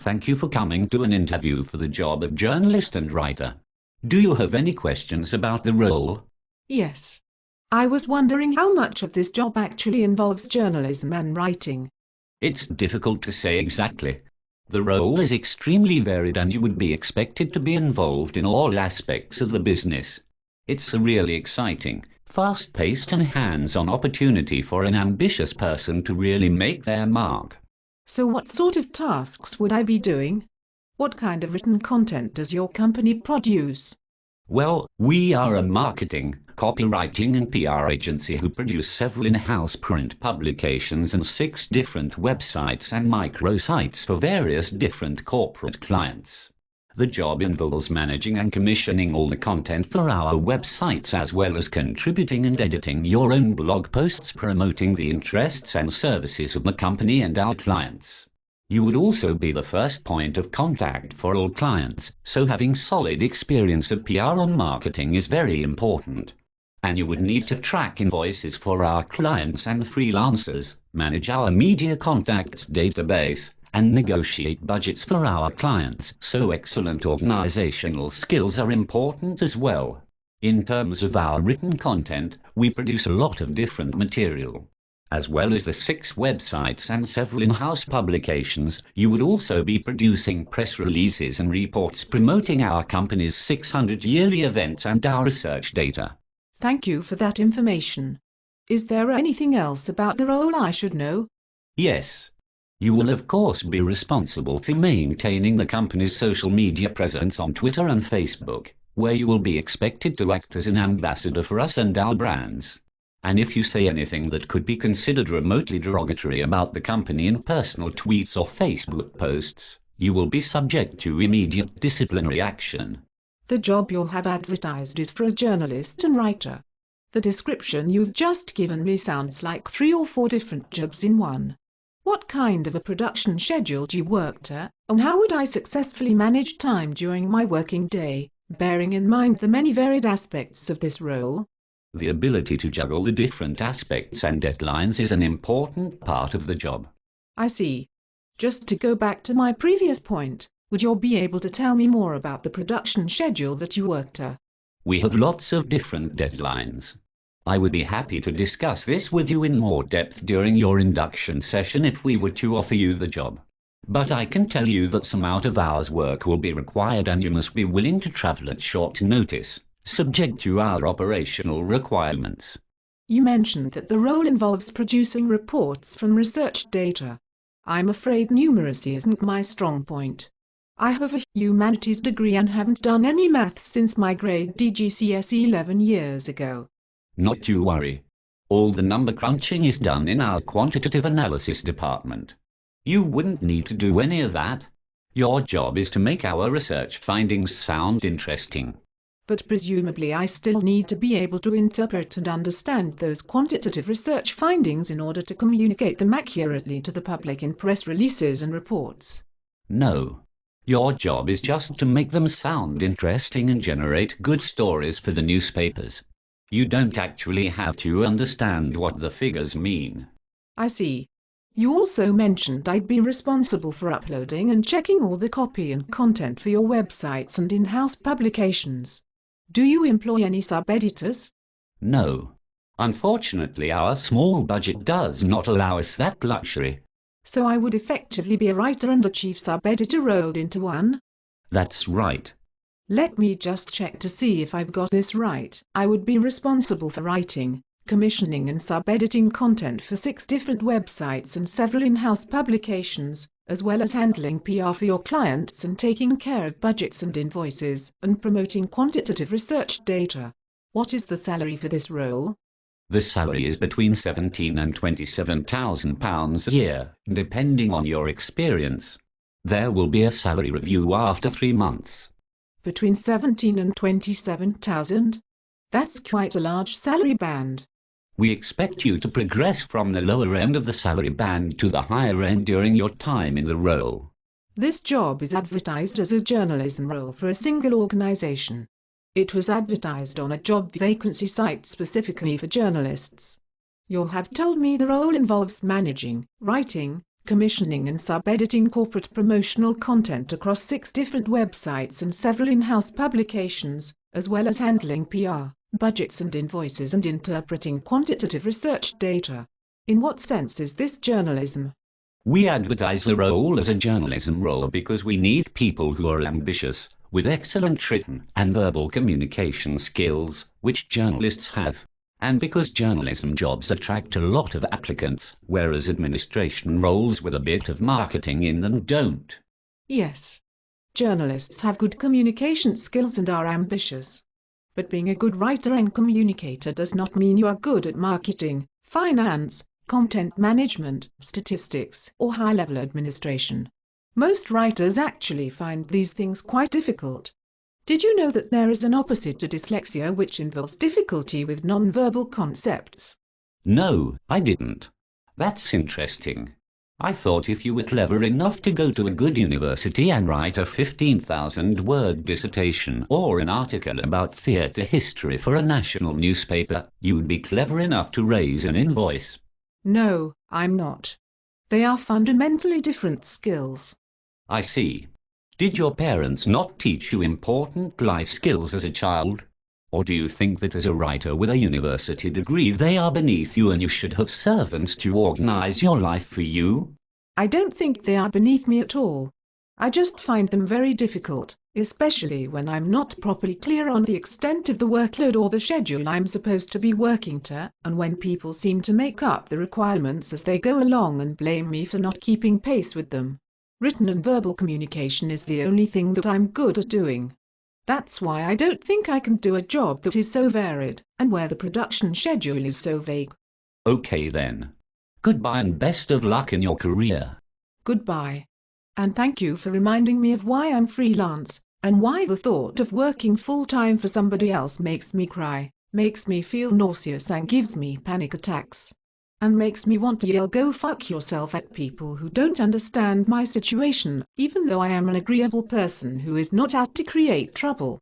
Thank you for coming to an interview for the job of journalist and writer. Do you have any questions about the role? Yes. I was wondering how much of this job actually involves journalism and writing. It's difficult to say exactly. The role is extremely varied and you would be expected to be involved in all aspects of the business. It's a really exciting, fast-paced and hands-on opportunity for an ambitious person to really make their mark. So what sort of tasks would I be doing? What kind of written content does your company produce? Well, we are a marketing, copywriting and PR agency who produce several in-house print publications and 6 different websites and microsites for various different corporate clients. The job involves managing and commissioning all the content for our websites as well as contributing and editing your own blog posts promoting the interests and services of the company and our clients. You would also be the first point of contact for all clients, so having solid experience of PR and marketing is very important. And you would need to track invoices for our clients and freelancers, manage our media contacts database, and negotiate budgets for our clients, so excellent organizational skills are important as well. In terms of our written content, we produce a lot of different material. As well as the 6 websites and several in-house publications, you would also be producing press releases and reports promoting our company's 600 yearly events and our research data. Thank you for that information. Is there anything else about the role I should know? Yes. You will of course be responsible for maintaining the company's social media presence on Twitter and Facebook, where you will be expected to act as an ambassador for us and our brands. And if you say anything that could be considered remotely derogatory about the company in personal tweets or Facebook posts, you will be subject to immediate disciplinary action. The job you have advertised is for a journalist and writer. The description you've just given me sounds like 3 or 4 different jobs in one. What kind of a production schedule do you work at, and how would I successfully manage time during my working day, bearing in mind the many varied aspects of this role? The ability to juggle the different aspects and deadlines is an important part of the job. I see. Just to go back to my previous point, would you be able to tell me more about the production schedule that you worked at? We have lots of different deadlines. I would be happy to discuss this with you in more depth during your induction session if we were to offer you the job. But I can tell you that some out-of-hours work will be required and you must be willing to travel at short notice, subject to our operational requirements. You mentioned that the role involves producing reports from research data. I'm afraid numeracy isn't my strong point. I have a humanities degree and haven't done any maths since my grade D GCSE 11 years ago. Not to worry. All the number crunching is done in our quantitative analysis department. You wouldn't need to do any of that. Your job is to make our research findings sound interesting. But presumably I still need to be able to interpret and understand those quantitative research findings in order to communicate them accurately to the public in press releases and reports. No. Your job is just to make them sound interesting and generate good stories for the newspapers. You don't actually have to understand what the figures mean. I see. You also mentioned I'd be responsible for uploading and checking all the copy and content for your websites and in-house publications. Do you employ any sub-editors? No. Unfortunately, our small budget does not allow us that luxury. So I would effectively be a writer and a chief sub-editor rolled into one? That's right. Let me just check to see if I've got this right. I would be responsible for writing, commissioning and sub-editing content for 6 different websites and several in-house publications, as well as handling PR for your clients and taking care of budgets and invoices, and promoting quantitative research data. What is the salary for this role? The salary is between £17,000 and £27,000 a year, depending on your experience. There will be a salary review after 3 months. Between 17 and 27,000? That's quite a large salary band. We expect you to progress from the lower end of the salary band to the higher end during your time in the role. This job is advertised as a journalism role for a single organization. It was advertised on a job vacancy site specifically for journalists. You have told me the role involves managing, writing, commissioning and sub-editing corporate promotional content across 6 different websites and several in-house publications, as well as handling PR, budgets and invoices and interpreting quantitative research data. In what sense is this journalism? We advertise the role as a journalism role because we need people who are ambitious, with excellent written and verbal communication skills, which journalists have. And because journalism jobs attract a lot of applicants, whereas administration roles with a bit of marketing in them don't. Yes. Journalists have good communication skills and are ambitious. But being a good writer and communicator does not mean you are good at marketing, finance, content management, statistics, or high-level administration. Most writers actually find these things quite difficult. Did you know that there is an opposite to dyslexia which involves difficulty with non-verbal concepts? No, I didn't. That's interesting. I thought if you were clever enough to go to a good university and write a 15,000-word dissertation or an article about theatre history for a national newspaper, you'd be clever enough to raise an invoice. No, I'm not. They are fundamentally different skills. I see. Did your parents not teach you important life skills as a child? Or do you think that as a writer with a university degree they are beneath you and you should have servants to organize your life for you? I don't think they are beneath me at all. I just find them very difficult, especially when I'm not properly clear on the extent of the workload or the schedule I'm supposed to be working to, and when people seem to make up the requirements as they go along and blame me for not keeping pace with them. Written and verbal communication is the only thing that I'm good at doing. That's why I don't think I can do a job that is so varied, and where the production schedule is so vague. Okay then. Goodbye and best of luck in your career. Goodbye. And thank you for reminding me of why I'm freelance, and why the thought of working full-time for somebody else makes me cry, makes me feel nauseous and gives me panic attacks. And makes me want to yell "go fuck yourself" at people who don't understand my situation, even though I am an agreeable person who is not out to create trouble.